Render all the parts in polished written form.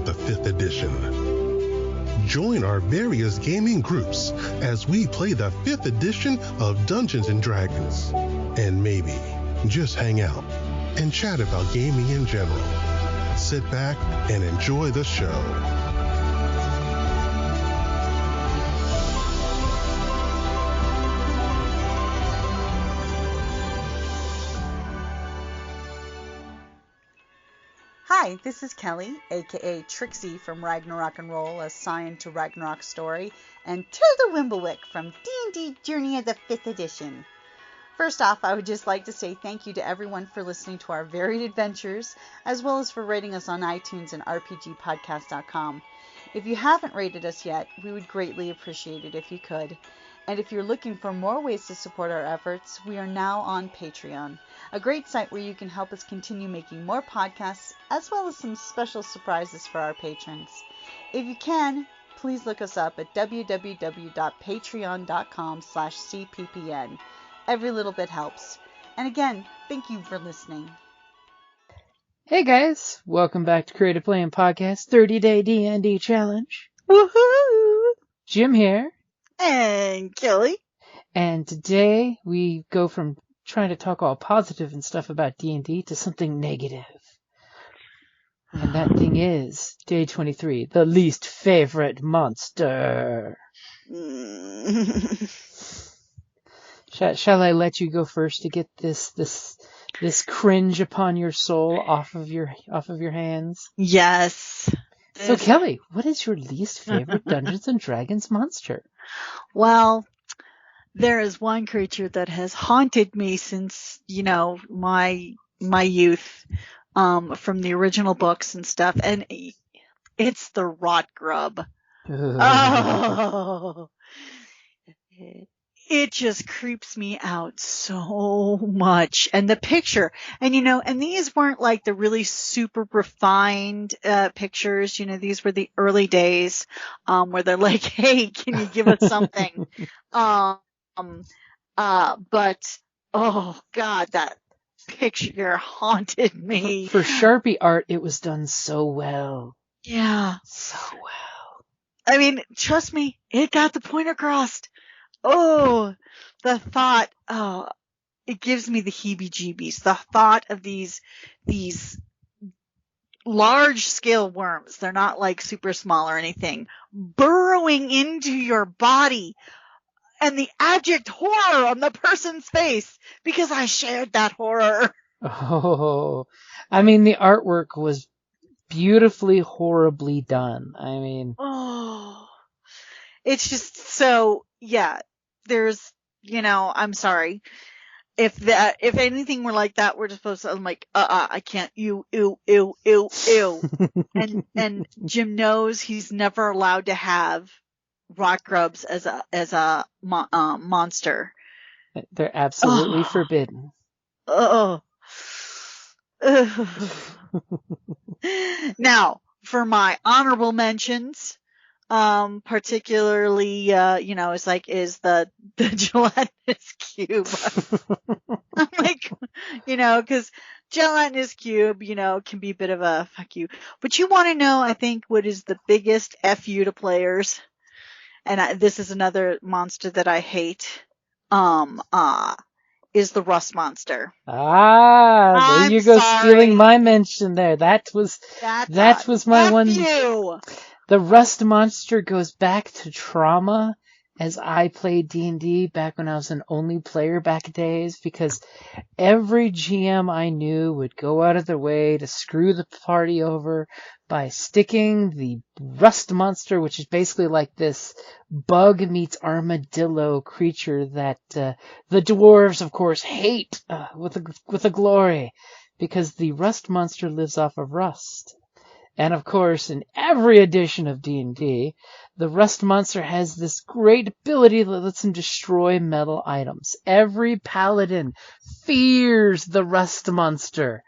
of the 5th edition. Join our various gaming groups as we play the 5th edition of Dungeons & Dragons. And maybe just hang out and chat about gaming in general. Sit back and enjoy the show. Hi, this is Kelly, aka Trixie from Ragnarok and Roll, assigned to Ragnarok Story, and Tilda Wimblewick from D&D Journey of the 5th Edition. First off, I would just like to say thank you to everyone for listening to our varied adventures, as well as for rating us on iTunes and RPGpodcast.com. If you haven't rated us yet, we would greatly appreciate it if you could. And if you're looking for more ways to support our efforts, we are now on Patreon, a great site where you can help us continue making more podcasts, as well as some special surprises for our patrons. If you can, please look us up at www.patreon.com/cppn. Every little bit helps. And again, thank you for listening. Hey guys, welcome back to Creative Playing Podcast 30-Day D&D Challenge. Woohoo! Jim here. And Kelly. And today we go from trying to talk all positive and stuff about D&D to something negative. And that thing is Day 23, the least favorite monster. Shall I let you go first to get this cringe upon your soul off of your hands? Yes. So Kelly, what is your least favorite Dungeons and Dragons monster? Well, there is one creature that has haunted me since, my youth, from the original books and stuff, and it's the rot grub. Oh, it just creeps me out so much. And the picture, and these weren't like the really super refined pictures. These were the early days where they're like, hey, can you give us something? But oh God, that picture haunted me. For Sharpie art, it was done so well. Yeah. So well. I mean, trust me, it got the point across. Oh, the thought, it gives me the heebie-jeebies. The thought of these large scale worms, they're not like super small or anything, burrowing into your body, and the abject horror on the person's face because I shared that horror. Oh, I mean, the artwork was beautifully, horribly done. I mean, oh, it's just so, yeah. There's, I'm sorry. If anything were like that, we're supposed to, I'm like, I can't, ew. And Jim knows he's never allowed to have rock grubs as a monster. They're absolutely forbidden. Oh. Now, for my honorable mentions, particularly, is the gelatinous cube. I'm like, cause gelatinous cube, can be a bit of a fuck you. But you want to know, I think, what is the biggest F you to players? And this is another monster that I hate, is the rust monster. There you go, stealing my mention there. That was my one. You. The rust monster goes back to trauma as I played D&D back when I was an only player back days, because every GM I knew would go out of their way to screw the party over by sticking the rust monster, which is basically like this bug meets armadillo creature that the dwarves, of course, hate with a glory, because the rust monster lives off of rust. And of course, in every edition of D&D, the rust monster has this great ability that lets him destroy metal items. Every paladin fears the rust monster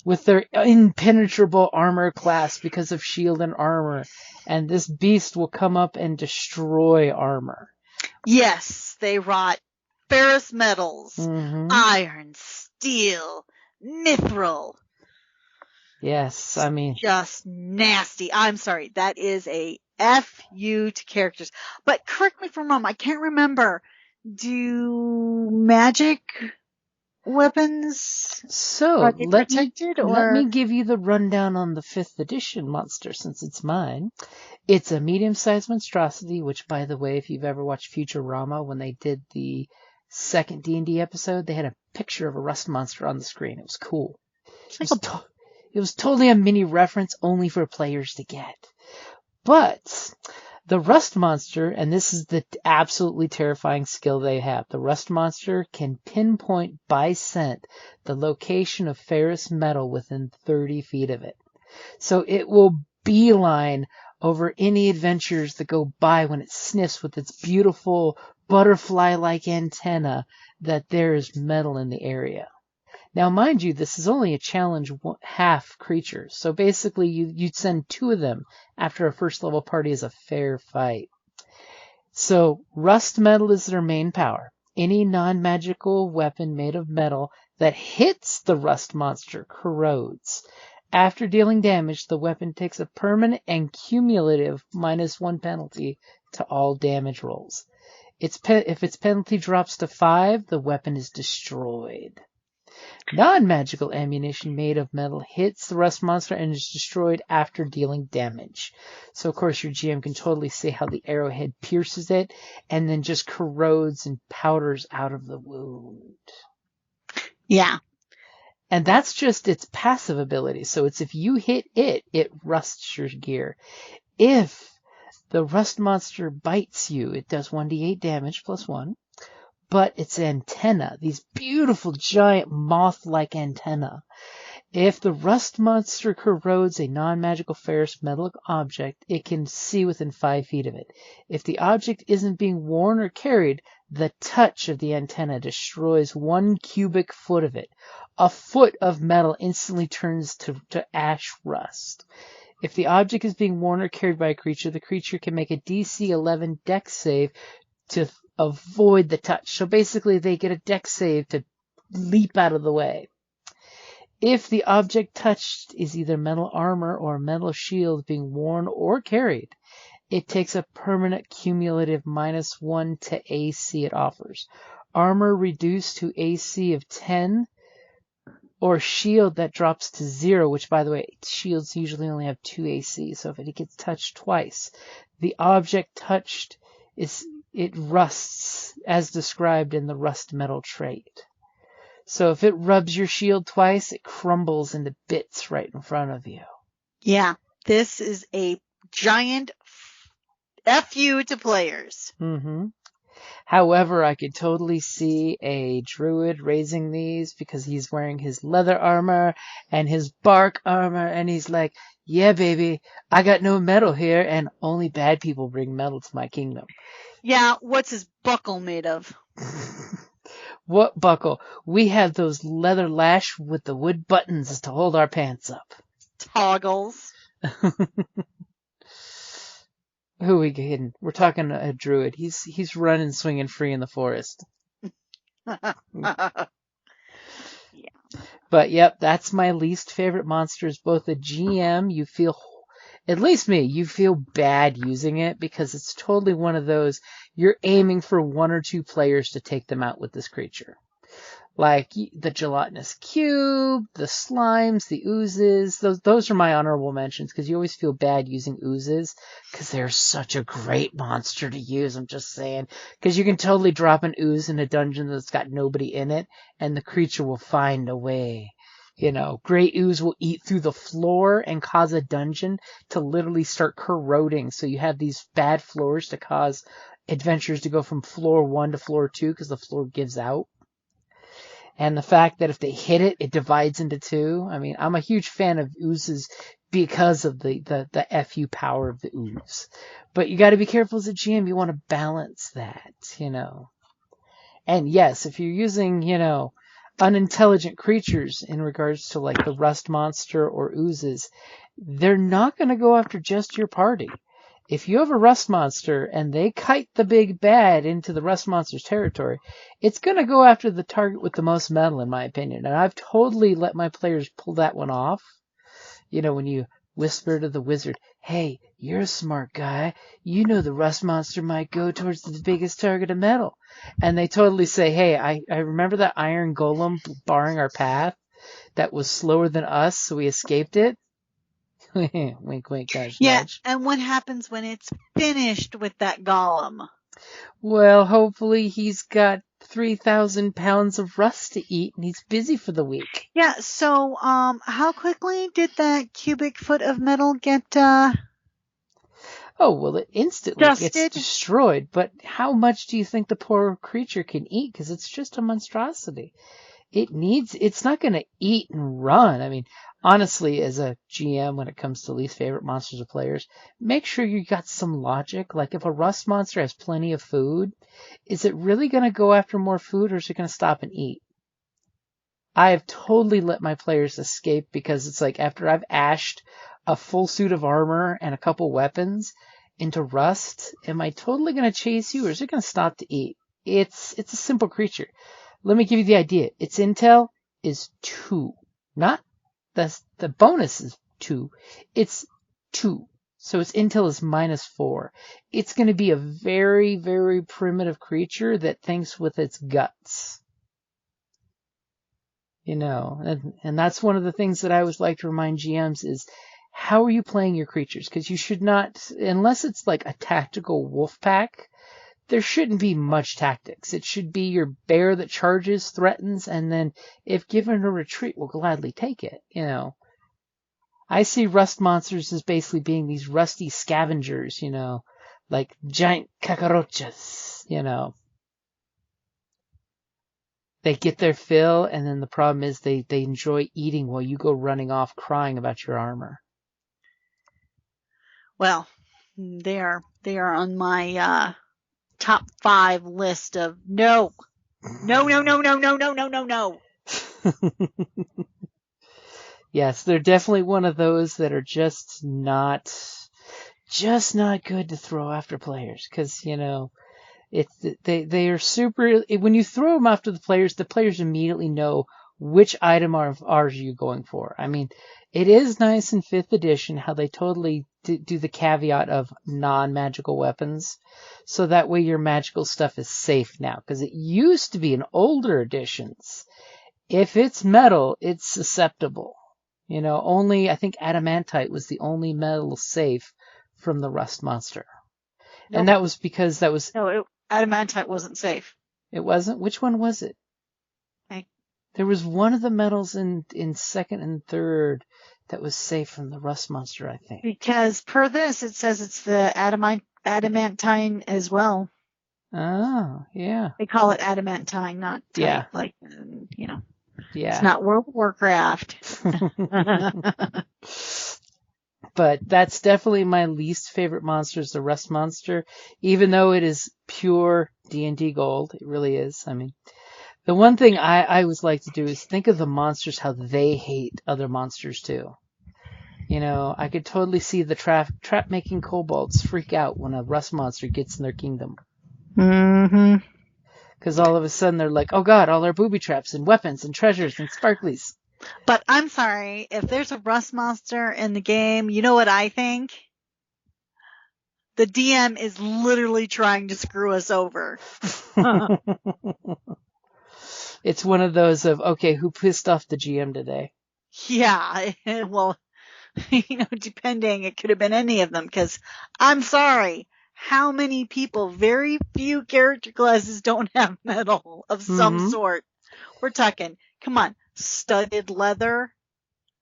with their impenetrable armor class because of shield and armor. And this beast will come up and destroy armor. Yes, they rot ferrous metals, iron, steel, mithril. Yes, I mean, Just nasty. I'm sorry. That is a FU to characters. But correct me if I'm wrong. I can't remember. Do magic weapons, so are they let me protected let or? me give you the rundown on the 5th edition monster since it's mine. It's a medium-sized monstrosity, which, by the way, if you've ever watched Futurama, when they did the second D&D episode, they had a picture of a rust monster on the screen. It was cool. It was totally a mini reference only for players to get. But the rust monster, and this is the absolutely terrifying skill they have, the rust monster can pinpoint by scent the location of ferrous metal within 30 feet of it. So it will beeline over any adventures that go by when it sniffs with its beautiful butterfly-like antenna that there is metal in the area. Now, mind you, this is only a challenge half creature, so basically you'd send 2 of them after a first level party as a fair fight. So, rust metal is their main power. Any non-magical weapon made of metal that hits the rust monster corrodes. After dealing damage, the weapon takes a permanent and cumulative -1 penalty to all damage rolls. If its penalty drops to 5, the weapon is destroyed. Non-magical ammunition made of metal hits the rust monster and is destroyed after dealing damage. So, of course, your GM can totally see how the arrowhead pierces it and then just corrodes and powders out of the wound. Yeah. And that's just its passive ability. So it's if you hit it, it rusts your gear. If the rust monster bites you, it does 1d8 damage plus 1. But its antenna, these beautiful giant moth-like antenna, if the rust monster corrodes a non-magical ferrous metal object, it can see within 5 feet of it. If the object isn't being worn or carried, the touch of the antenna destroys 1 cubic foot of it. A foot of metal instantly turns to ash rust. If the object is being worn or carried by a creature, the creature can make a DC 11 dex save to avoid the touch. So basically they get a dex save to leap out of the way. If the object touched is either metal armor or metal shield being worn or carried, it takes a permanent cumulative -1 to AC it offers. Armor reduced to AC of 10 or shield that drops to 0, which, by the way, shields usually only have 2 AC, so if it gets touched twice, the object touched it rusts as described in the rust metal trait. So if it rubs your shield twice, it crumbles into bits right in front of you. Yeah. This is a giant FU to players. Mm-hmm. However, I could totally see a druid raising these because he's wearing his leather armor and his bark armor, and he's like, yeah, baby, I got no metal here, and only bad people bring metal to my kingdom. Yeah, what's his buckle made of? What buckle? We have those leather lash with the wood buttons to hold our pants up. Toggles. Who are we kidding? We're talking a druid. He's running, swinging free in the forest. Yeah. But yep, that's my least favorite monster. Is both a GM, you feel, at least me, you feel bad using it because it's totally one of those, you're aiming for 1 or 2 players to take them out with this creature. Like the gelatinous cube, the slimes, the oozes. Those are my honorable mentions because you always feel bad using oozes because they're such a great monster to use. I'm just saying. Because you can totally drop an ooze in a dungeon that's got nobody in it and the creature will find a way. You know, great ooze will eat through the floor and cause a dungeon to literally start corroding. So you have these bad floors to cause adventurers to go from floor 1 to floor 2 because the floor gives out. And the fact that if they hit it, it divides into 2. I mean, I'm a huge fan of oozes because of the FU power of the ooze. But you got to be careful as a GM. You want to balance that, you know. And yes, if you're using, you know, unintelligent creatures in regards to like the rust monster or oozes, they're not going to go after just your party. If you have a rust monster and they kite the big bad into the rust monster's territory, it's going to go after the target with the most metal, in my opinion. And I've totally let my players pull that one off. when you whisper to the wizard, hey, you're a smart guy. You know the rust monster might go towards the biggest target of metal. And they totally say, hey, I remember that iron golem barring our path that was slower than us, so we escaped it. Wink, wink, nudge, nudge. And what happens when it's finished with that golem? Well, hopefully he's got 3,000 pounds of rust to eat and he's busy for the week. Yeah, so how quickly did that cubic foot of metal get Oh, well, it instantly dusted? gets destroyed, but how much do you think the poor creature can eat? Because it's just a monstrosity. It's not going to eat and run. I mean, honestly, as a GM, when it comes to least favorite monsters of players, make sure you got some logic. Like if a rust monster has plenty of food, is it really going to go after more food or is it going to stop and eat? I have totally let my players escape because it's like after I've ashed a full suit of armor and a couple weapons into rust, am I totally going to chase you or is it going to stop to eat? It's a simple creature. Let me give you the idea. Its intel is 2. Not the bonus is 2. It's 2. So its intel is -4. It's going to be a very, very primitive creature that thinks with its guts. And that's one of the things that I always like to remind GMs is how are you playing your creatures? Because you should not, unless it's like a tactical wolf pack, there shouldn't be much tactics. It should be your bear that charges, threatens, and then if given a retreat, will gladly take it. I see rust monsters as basically being these rusty scavengers, like giant cucarachas, They get their fill, and then the problem is they enjoy eating while you go running off crying about your armor. Well, they are on my top 5 list of no. Yes, they're definitely one of those that are just not good to throw after players because, they are super, when you throw them after the players immediately know which item are you going for. I mean, it is nice in 5th edition how they totally do the caveat of non-magical weapons. So that way your magical stuff is safe now. Because it used to be in older editions, if it's metal, it's susceptible. Only, I think adamantite was the only metal safe from the rust monster. Nope. And that was because that was... No, adamantite wasn't safe. It wasn't? Which one was it? There was one of the metals in 2nd and 3rd that was safe from the rust monster, I think. Because per this, it says it's the adamantine as well. Oh, yeah. They call it adamantine, not type, yeah. Like, Yeah. It's not World of Warcraft. But that's definitely my least favorite monster is the rust monster, even though it is pure D&D gold. It really is. I mean, the one thing I always like to do is think of the monsters, how they hate other monsters too. I could totally see the trap-making kobolds freak out when a rust monster gets in their kingdom. Mm-hmm. Because all of a sudden they're like, oh god, all our booby traps and weapons and treasures and sparklies. But I'm sorry, if there's a rust monster in the game, you know what I think? The DM is literally trying to screw us over. It's one of those of, okay, who pissed off the GM today? Yeah, well, depending, it could have been any of them, because I'm sorry, how many people, very few character classes don't have metal of some sort. We're talking, come on, studded leather.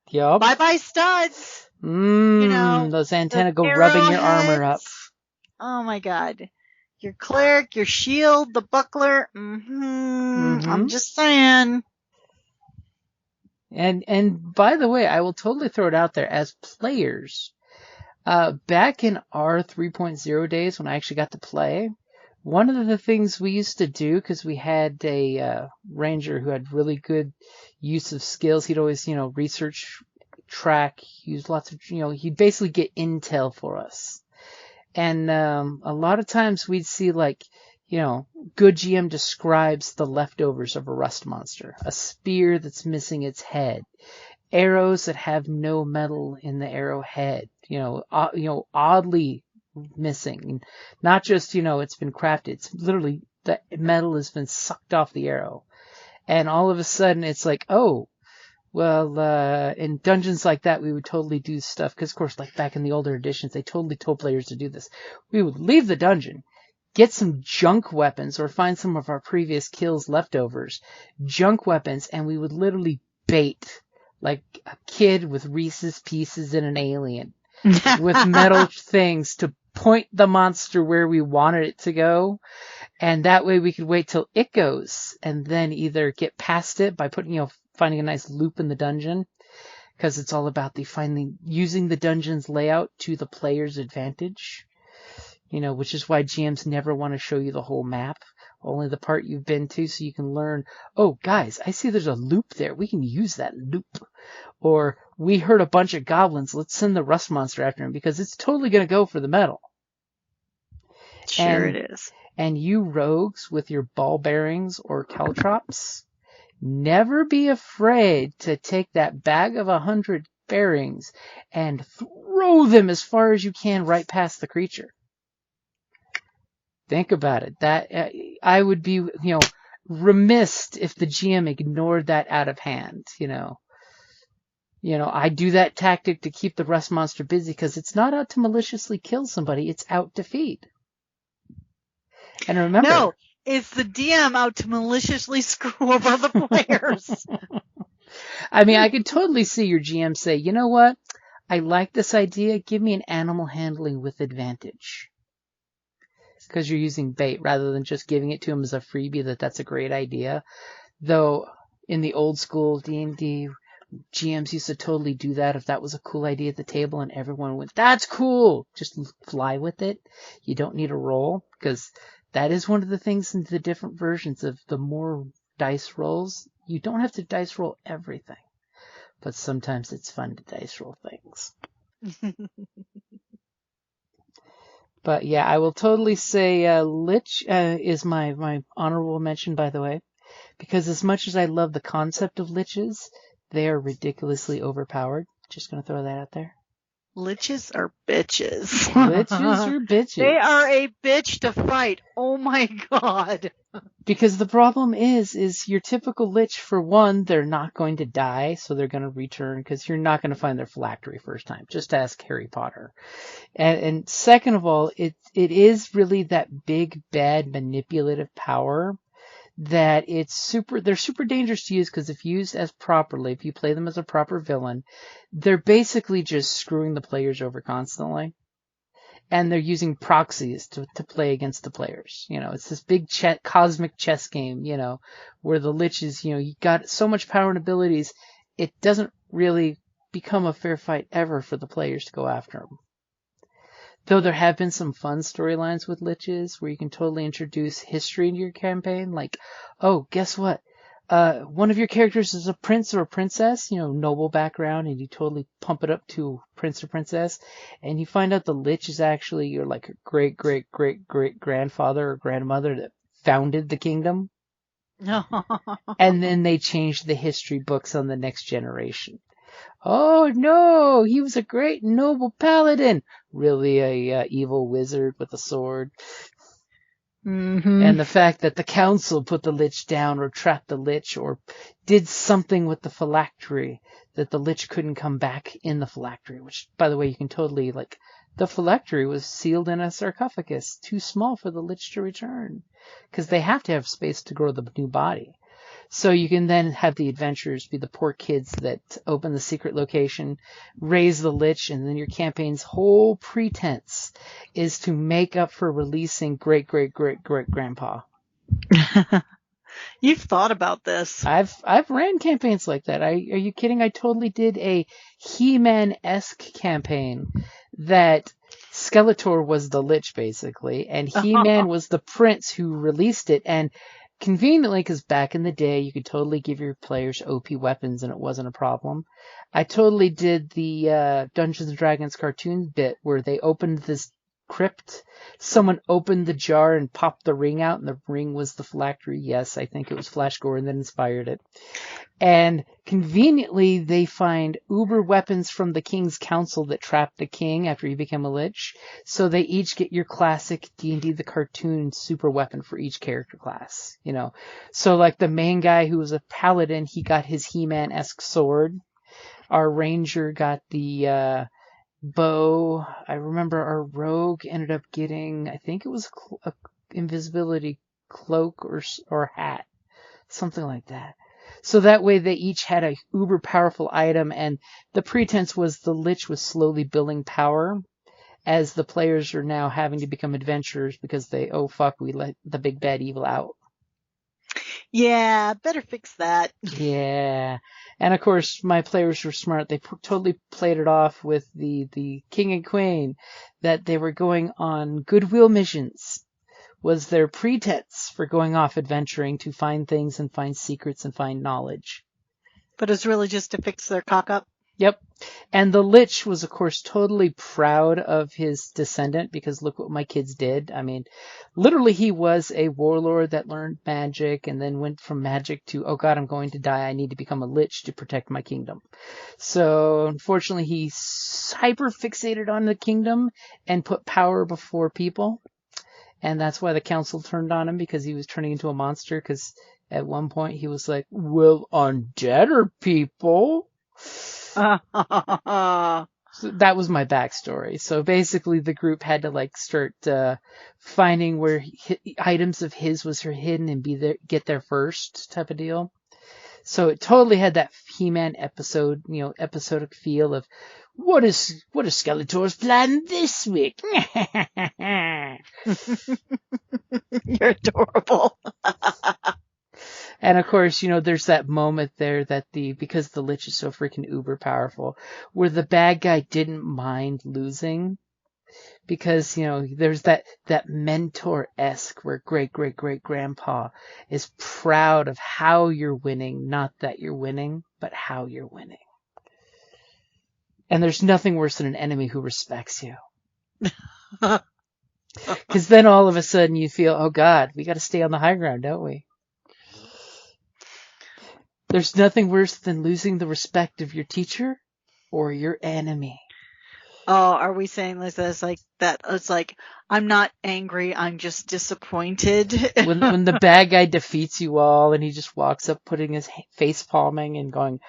Yup. Bye-bye studs. Those antennae go rubbing your armor up. Oh my god. Your cleric, your shield, the buckler. I'm just saying. And by the way, I will totally throw it out there as players. Back in our 3.0 days when I actually got to play, one of the things we used to do, because we had a ranger who had really good use of skills, he'd always, research, track, use lots of, he'd basically get intel for us. And a lot of times we'd see good GM describes the leftovers of a rust monster. A spear that's missing its head. Arrows that have no metal in the arrowhead. Oddly missing. Not just, it's been crafted. It's literally the metal has been sucked off the arrow. And all of a sudden it's like, oh, well, in dungeons like that, we would totally do stuff. Because, of course, like back in the older editions, they totally told players to do this. We would leave the dungeon, get some junk weapons, or find some of our previous kills leftovers, junk weapons, and we would literally bait like a kid with Reese's Pieces and an alien with metal things to point the monster where we wanted it to go. And that way we could wait till it goes and then either get past it by finding a nice loop in the dungeon, because it's all about using the dungeon's layout to the player's advantage, which is why GMs never want to show you the whole map, only the part you've been to, so you can learn, oh, guys, I see there's a loop there. We can use that loop. Or we heard a bunch of goblins. Let's send the rust monster after him because it's totally going to go for the metal. Sure it is. And you rogues with your ball bearings or caltrops, never be afraid to take that bag of 100 bearings and throw them as far as you can right past the creature. Think about it. That I would be, remiss if the GM ignored that out of hand. I do that tactic to keep the rust monster busy because it's not out to maliciously kill somebody; it's out to feed. And remember, no, it's the DM out to maliciously screw over the players. I mean, I could totally see your GM say, you know what? I like this idea. Give me an animal handling with advantage. Because you're using bait rather than just giving it to him as a freebie. That's a great idea. Though in the old school D&D, GMs used to totally do that if that was a cool idea at the table and everyone went, that's cool. Just fly with it. You don't need a roll, because that is one of the things in the different versions of the more dice rolls. You don't have to dice roll everything, but sometimes it's fun to dice roll things. But yeah, I will totally say Lich is my honorable mention, by the way, because as much as I love the concept of liches, they are ridiculously overpowered. Just going to throw that out there. Liches are bitches. Liches are bitches. They are a bitch to fight. Oh my god. Because the problem is your typical lich, for one, they're not going to die, so they're going to return, because you're not going to find their phylactery first time. Just ask Harry Potter. And second of all, it is really that big, bad, manipulative power that they're super dangerous to use, because if used as properly, if you play them as a proper villain, they're basically just screwing the players over constantly. And they're using proxies to play against the players. It's this big cosmic chess game, where the lich is, you got so much power and abilities, it doesn't really become a fair fight ever for the players to go after them. Though there have been some fun storylines with liches where you can totally introduce history into your campaign. Like, oh, guess what? One of your characters is a prince or a princess, noble background, and you totally pump it up to prince or princess, and you find out the lich is actually your great great great great grandfather or grandmother that founded the kingdom. And then they changed the history books on the next generation. Oh no, he was a great noble paladin. Really a evil wizard with a sword. Mm-hmm. And the fact that the council put the lich down or trapped the lich or did something with the phylactery that the lich couldn't come back in the phylactery, which, by the way, you can totally, the phylactery was sealed in a sarcophagus, too small for the lich to return, because they have to have space to grow the new body. So you can then have the adventurers be the poor kids that open the secret location, raise the lich, and then your campaign's whole pretense is to make up for releasing great-great-great-great-grandpa. You've thought about this. I've ran campaigns like that. Are you kidding? I totally did a He-Man-esque campaign that Skeletor was the lich, basically, and He-Man was the prince who released it, and conveniently, because back in the day, you could totally give your players OP weapons and it wasn't a problem. I totally did the Dungeons & Dragons cartoon bit where they opened this crypt. Someone opened the jar and popped the ring out, and the ring was the phylactery. Yes, I think it was Flash Gordon that inspired it. And conveniently, they find uber weapons from the King's Council that trapped the king after he became a lich. So they each get your classic D&D the cartoon super weapon for each character class. You know, so like the main guy who was a paladin, he got his He-Man-esque sword. Our ranger got the bow. I remember our rogue ended up getting, I think it was a invisibility cloak or hat, something like that. So that way they each had a uber powerful item, and the pretense was the lich was slowly building power as the players are now having to become adventurers because we let the big bad evil out. Yeah, better fix that. Yeah. And of course, my players were smart. They totally played it off with the king and queen that they were going on goodwill missions. Was their pretense for going off adventuring to find things and find secrets and find knowledge. But it's really just to fix their cock up. Yep. And the lich was, of course, totally proud of his descendant because look what my kids did. I mean, literally he was a warlord that learned magic and then went from magic to, oh God, I'm going to die. I need to become a lich to protect my kingdom. So unfortunately, he hyper fixated on the kingdom and put power before people. And that's why the council turned on him, because he was turning into a monster. Because at one point he was like, well, undead are people. So that was my backstory. So basically the group had to like start finding where items of his was hidden and get there first type of deal. So it totally had that He-Man episodic feel of what is Skeletor's plan this week? You're adorable. And of course, there's that moment there that because the lich is so freaking uber powerful, where the bad guy didn't mind losing. Because, there's that mentor-esque where great-great-great-grandpa is proud of how you're winning, not that you're winning, but how you're winning. And there's nothing worse than an enemy who respects you. Because then all of a sudden you feel, oh God, we got to stay on the high ground, don't we? There's nothing worse than losing the respect of your teacher or your enemy. Oh, are we saying this like that? It's like, I'm not angry, I'm just disappointed. when the bad guy defeats you all and he just walks up putting his face palming and going,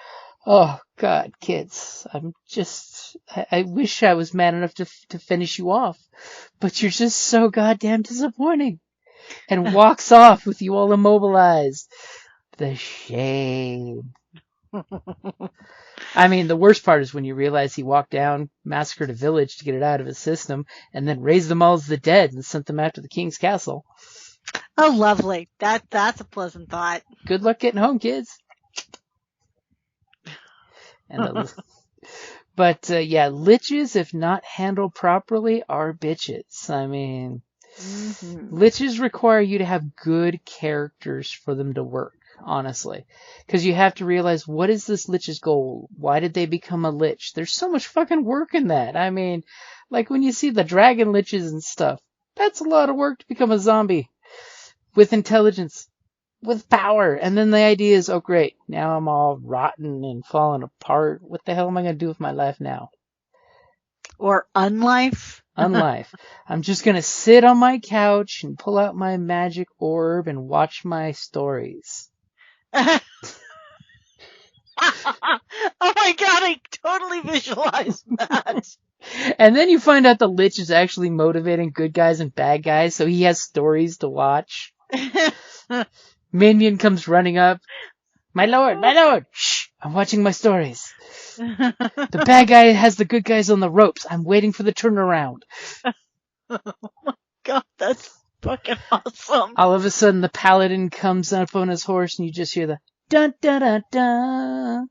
oh God, kids, I wish I was man enough to finish you off, but you're just so goddamn disappointing. And walks off with you all immobilized. The shame. I mean, the worst part is when you realize he walked down, massacred a village to get it out of his system, and then raised them all as the dead and sent them after the king's castle. Oh, lovely. That's a pleasant thought. Good luck getting home, kids. But liches, if not handled properly, are bitches. I mean, liches require you to have good characters for them to work. Honestly, because you have to realize, what is this lich's goal? Why did they become a lich? There's so much fucking work in that. I mean, like when you see the dragon liches and stuff, that's a lot of work to become a zombie with intelligence, with power. And then the idea is, oh great, now I'm all rotten and falling apart. What the hell am I going to do with my life now? Or unlife? Unlife. I'm just going to sit on my couch and pull out my magic orb and watch my stories. Oh my God, I totally visualized that. And then you find out the lich is actually motivating good guys and bad guys, so he has stories to watch. Minion comes running up. My lord, shh, I'm watching my stories. The bad guy has the good guys on the ropes. I'm waiting for the turnaround. Oh my God, that's fucking awesome. All of a sudden, the paladin comes up on his horse, and you just hear the dun dun dun dun.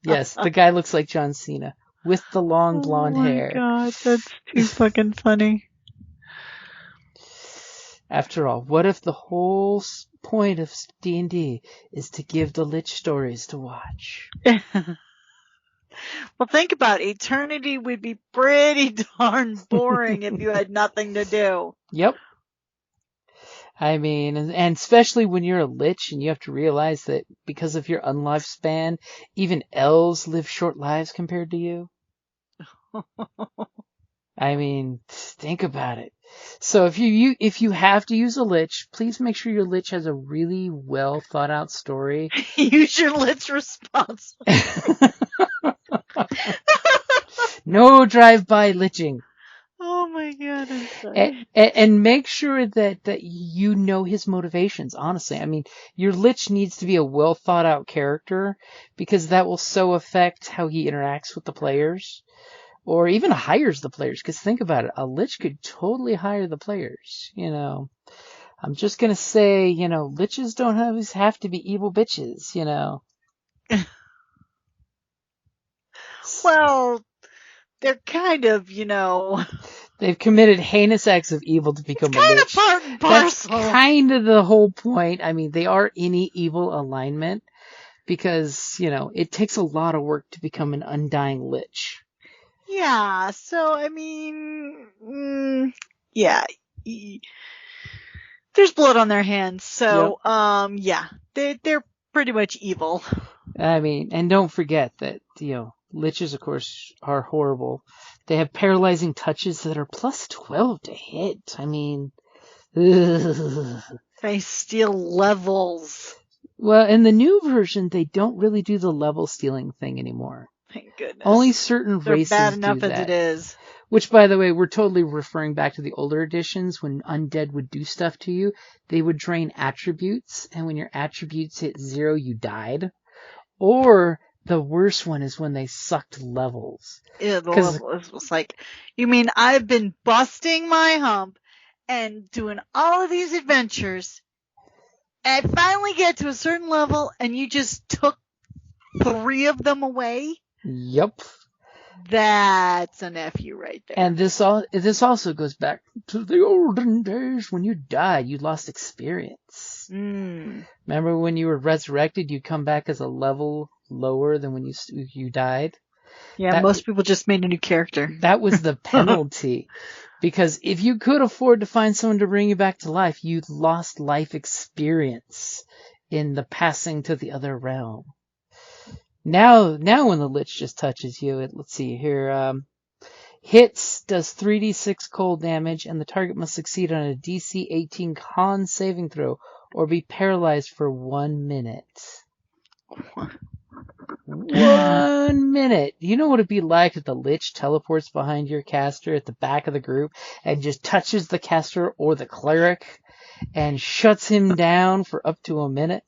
Yes, the guy looks like John Cena with the long blonde hair. Oh my God, that's too fucking funny. After all, what if the whole point of D&D is to give the lich stories to watch? Well, think about it. Eternity would be pretty darn boring if you had nothing to do. Yep. I mean, and especially when you're a lich and you have to realize that because of your unlifespan, even elves live short lives compared to you. I mean, think about it. So if you have to use a lich, please make sure your lich has a really well thought out story. Use your lich responsibly. No drive-by liching. Oh my god, I'm sorry. And make sure that you know his motivations, honestly. I mean, your lich needs to be a well thought out character because that will so affect how he interacts with the players or even hires the players. Because think about it, a lich could totally hire the players, you know. I'm just going to say, you know, liches don't always have to be evil bitches, you know. Well, they're kind of, you know. They've committed heinous acts of evil to become a lich. Kind of part and That's parcel. kind of the whole point. I mean, they are any evil alignment because, you know, it takes a lot of work to become an undying lich. Yeah, so, I mean, yeah. There's blood on their hands, so, yeah. They're pretty much evil. I mean, and don't forget that, you know, liches, of course, are horrible. They have paralyzing touches that are plus 12 to hit. I mean, ugh. They steal levels. Well, in the new version, they don't really do the level stealing thing anymore. Thank goodness. Only certain They're races bad enough do that. as it is. Which, by the way, we're totally referring back to the older editions when undead would do stuff to you. They would drain attributes, and when your attributes hit 0, you died. Or the worst one is when they sucked levels. Yeah, the level was like, you mean I've been busting my hump and doing all of these adventures, and I finally get to a certain level, and you just took 3 of them away? Yep. That's an F-you right there. And this also goes back to the olden days when you died, you lost experience. Remember when you were resurrected, you come back as a level lower than when you died? Yeah, most people just made a new character. That was the penalty. Because if you could afford to find someone to bring you back to life, you lost life experience in the passing to the other realm. Now when the lich just touches you, let's see here, hits does 3d6 cold damage, and the target must succeed on a DC 18 con saving throw or be paralyzed for 1 minute. 1 minute. You know what it'd be like if the lich teleports behind your caster at the back of the group and just touches the caster or the cleric and shuts him down for up to a minute?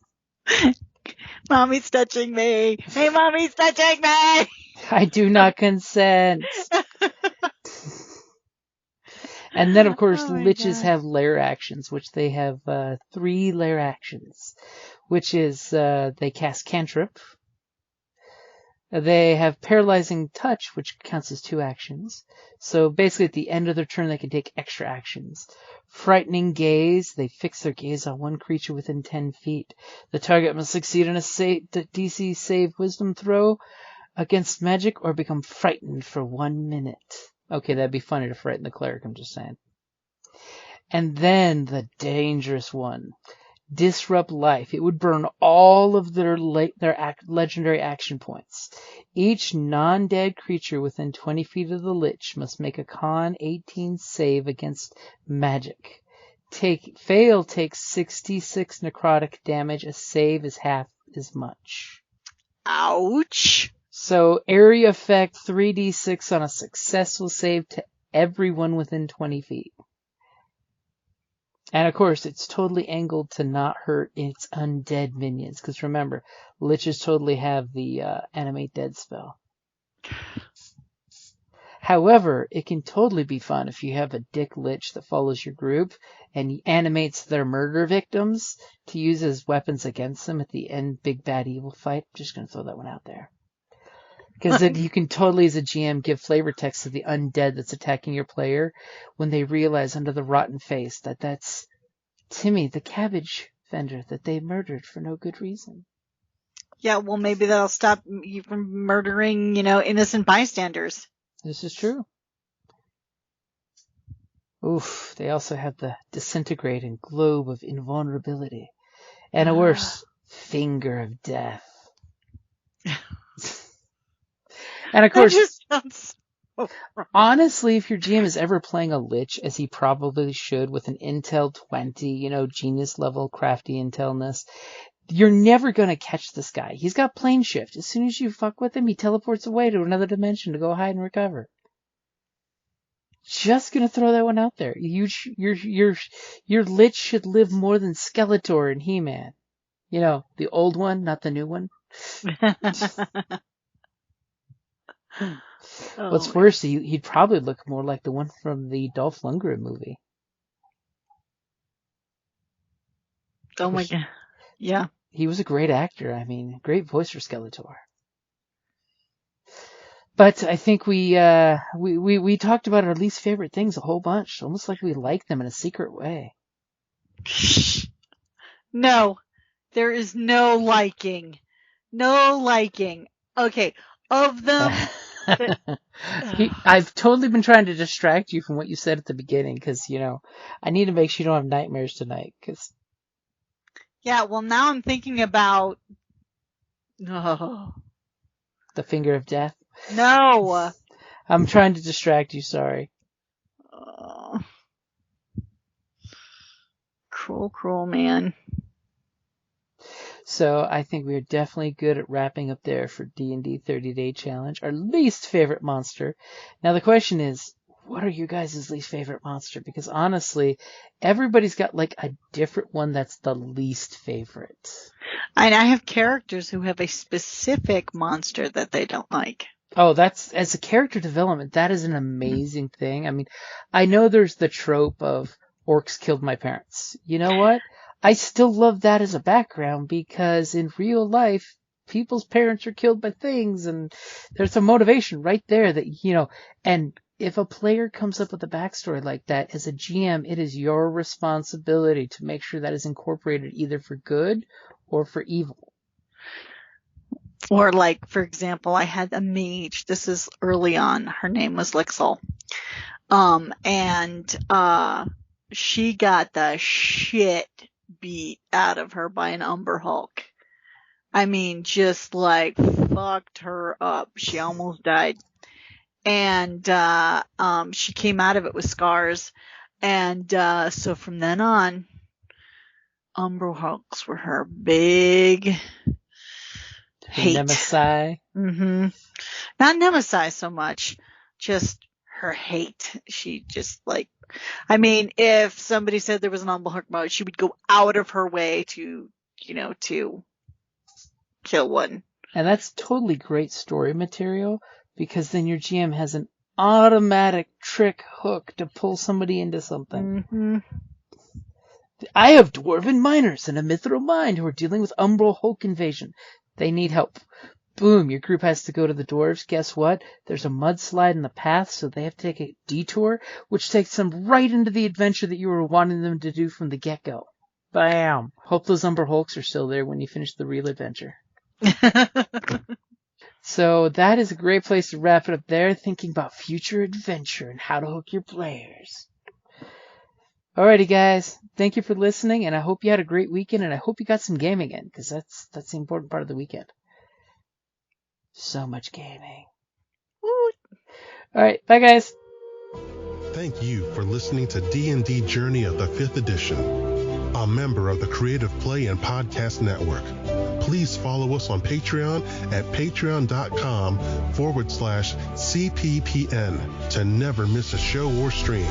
Mommy's touching me. Hey, Mommy's touching me. I do not consent. And then, of course, liches have lair actions, which they have 3 lair actions, which is they cast cantrip. They have paralyzing touch, which counts as 2 actions. So basically, at the end of their turn, they can take extra actions. Frightening gaze, they fix their gaze on one creature within 10 feet. The target must succeed on a DC save wisdom throw against magic or become frightened for 1 minute. Okay, that'd be funny to frighten the cleric, I'm just saying. And then the dangerous one. Disrupt life. It would burn all of their legendary action points. Each non-dead creature within 20 feet of the lich must make a con 18 save against magic. Fail takes 66 necrotic damage. A save is half as much. Ouch. So area effect 3d6 on a successful save to everyone within 20 feet. And of course, it's totally angled to not hurt its undead minions. Because remember, liches totally have the animate dead spell. However, it can totally be fun if you have a dick lich that follows your group and animates their murder victims to use as weapons against them at the end big bad evil fight. I'm just going to throw that one out there. Because you can totally, as a GM, give flavor text to the undead that's attacking your player when they realize under the rotten face that that's Timmy, the cabbage vendor that they murdered for no good reason. Yeah, well, maybe that'll stop you from murdering, innocent bystanders. This is true. Oof, they also have the disintegrating globe of invulnerability. And a worse, finger of death. And of course, that just sounds so wrong. Honestly, if your GM is ever playing a Lich, as he probably should, with an Intel 20, genius level crafty intelness, you're never going to catch this guy. He's got plane shift. As soon as you fuck with him, he teleports away to another dimension to go hide and recover. Just gonna throw that one out there. Your Lich should live more than Skeletor and He-Man. The old one, not the new one. What's worse, he'd probably look more like the one from the Dolph Lundgren movie. Oh my god. Yeah. He was a great actor. I mean, great voice for Skeletor. But I think we talked about our least favorite things a whole bunch, almost like we like them in a secret way. No, there is no liking. No liking. Okay, of them. I've totally been trying to distract you from what you said at the beginning, because, I need to make sure you don't have nightmares tonight. Yeah, well, now I'm thinking about. Oh. The finger of death? No. I'm trying to distract you, sorry. Cruel man. So I think we are definitely good at wrapping up there for D&D 30-Day Challenge, our least favorite monster. Now the question is, what are you guys' least favorite monster? Because honestly, everybody's got like a different one that's the least favorite. And I have characters who have a specific monster that they don't like. Oh, as a character development, that is an amazing thing. I mean, I know there's the trope of orcs killed my parents. You know what? I still love that as a background, because in real life, people's parents are killed by things, and there's a motivation right there that, and if a player comes up with a backstory like that, as a GM, it is your responsibility to make sure that is incorporated either for good or for evil. Or like, for example, I had a mage. This is early on. Her name was Lixel. She got the shit beat out of her by an Umber Hulk. I mean, just like fucked her up. She almost died. And she came out of it with scars. And so from then on, Umber Hulks were her big hate. Nemesis. Mm-hmm. Not Nemesis so much, just her hate. She just if somebody said there was an Umber Hulk mode, she would go out of her way to kill one. And that's totally great story material, because then your GM has an automatic trick hook to pull somebody into something. Mm-hmm. I have dwarven miners in a mithril mine who are dealing with Umbral Hulk invasion. They need help. Boom, your group has to go to the dwarves. Guess what? There's a mudslide in the path, so they have to take a detour, which takes them right into the adventure that you were wanting them to do from the get-go. Bam! Hope those Umber Hulks are still there when you finish the real adventure. So that is a great place to wrap it up there, thinking about future adventure and how to hook your players. Alrighty, guys. Thank you for listening, and I hope you had a great weekend, and I hope you got some gaming in, because that's the important part of the weekend. So much gaming. Woo. Alright, bye, guys. Thank you for listening to D&D Journey of the 5th Edition, a member of the Creative Play and Podcast Network. Please follow us on Patreon at patreon.com/CPPN to never miss a show or stream.